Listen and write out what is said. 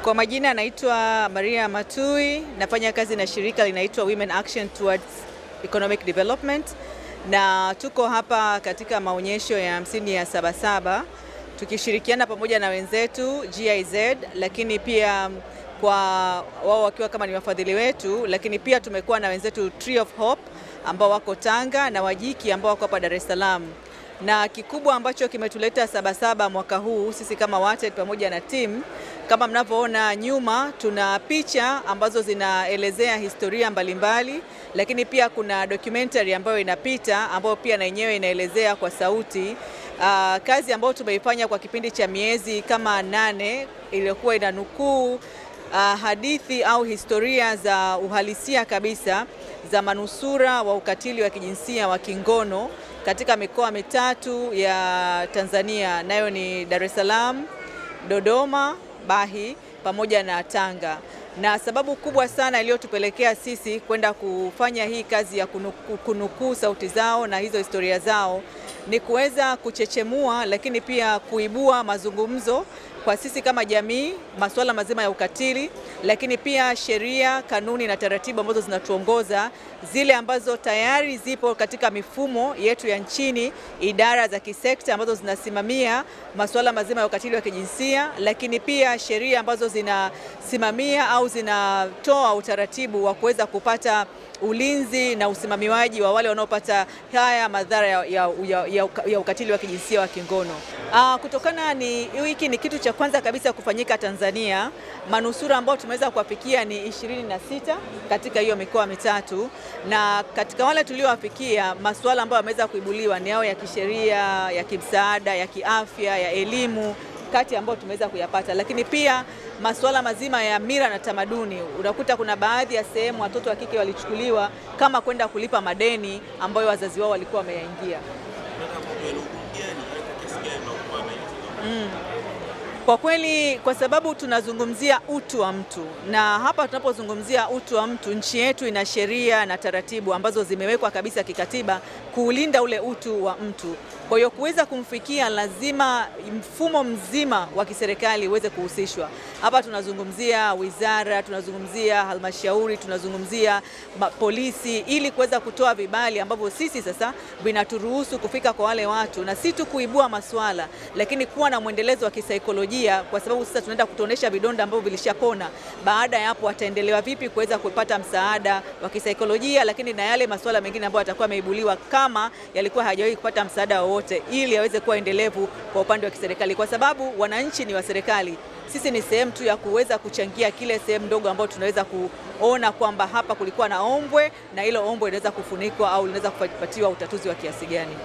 Kwa majina naitwa Maria Matui, nafanya kazi na shirika linaitwa Women Action Towards Economic Development, na tuko hapa katika maonyesho ya 50 ya Sabasaba tukishirikiana pamoja na wenzetu GIZ, lakini pia kwa wao wakiwa kama ni wafadhili wetu, lakini pia tumekuwa na wenzetu Tree of Hope ambao wako Tanga na Wajiki ambao wako hapa Dar es Salaam. Na kikubwa ambacho kimetuleta Sabasaba mwaka huu sisi kama WATED pamoja na team, kama mnavyoona nyuma tuna picha ambazo zinaelezea historia mbalimbali, lakini pia kuna documentary ambayo inapita ambayo pia na yenyewe inaelezea kwa sauti kazi ambayo tumeifanya kwa kipindi cha miezi kama 8 iliyokuwa inanukuu hadithi au historia za uhalisia kabisa za manusura wa ukatili wa kijinsia wa kingono katika mikoa mitatu ya Tanzania, nayo ni Dar es Salaam, Dodoma, Bahi pamoja na Tanga. Na sababu kubwa sana iliyotupelekea sisi kwenda kufanya hii kazi ya kunukuu sauti zao na hizo historia zao ni kuweza kuchechemua, lakini pia kuibua mazungumzo kwa sisi kama jamii, masuala mazima ya ukatili, lakini pia sheria, kanuni na taratibu ambazo zinatuongoza, zile ambazo tayari zipo katika mifumo yetu ya nchini, idara za kisekta ambazo zinasimamia masuala mazima ya ukatili wa kijinsia, lakini pia sheria ambazo zinasimamia au zinatoa utaratibu wa kuweza kupata ulinzi na usimamiwaji wa wale wanaopata haya madhara ya ukatili wa kijinsia wa kingono. Kutokana ni hiki ni kitu cha kwanza kabisa kufanyika Tanzania, manusura ambao tumeweza kuwafikia ni 26 katika hiyo mikoa mitatu, na katika wale tuliowafikia masuala ambayo yameweza kuibuliwa ni yao ya kisheria, ya kimsaada, ya kiafya, ya elimu kati ambao tumeweza kuyapata, lakini pia masuala mazima ya mila na tamaduni. Unakuta kuna baadhi ya sehemu watoto wa kike walichukuliwa kama kwenda kulipa madeni ambayo wazazi wao walikuwa wameyaingia. Kwa kweli, kwa sababu tunazungumzia utu wa mtu, na hapa tunapozungumzia utu wa mtu, nchi yetu ina sheria na taratibu ambazo zimewekwa kabisa kikatiba kuulinda ule utu wa mtu. Kwa hiyo kuweza kumfikia lazima mfumo mzima wa kiserikali uweze kuhusishwa. Hapa tunazungumzia wizara, tunazungumzia halmashauri, tunazungumzia polisi, ili kuweza kutoa vibali ambavyo sisi sasa vinaturuhusu kufika kwa wale watu, na si tu kuibua maswala, lakini kuwa na mwendelezo wa kisaikolojia, kwa sababu sasa tunaenda kutonesha vidonda ambavyo vilishapona. Baada ya hapo wataendelewa vipi kuweza kupata msaada wa kisaikolojia, lakini na yale maswala mengine ambayo yatakuwa yameibuliwa kama yalikuwa hajawahi kupata msaada wowote, ili yaweze kuwa endelevu kwa upande wa kiserikali, kwa sababu wananchi ni wa serikali. Sisi ni sehemu tu ya kuweza kuchangia kile sehemu ndogo ambayo tunaweza kuona kwamba hapa kulikuwa na ombwe, na hilo ombwe linaweza kufunikwa au linaweza kupatiwa utatuzi wa kiasi gani.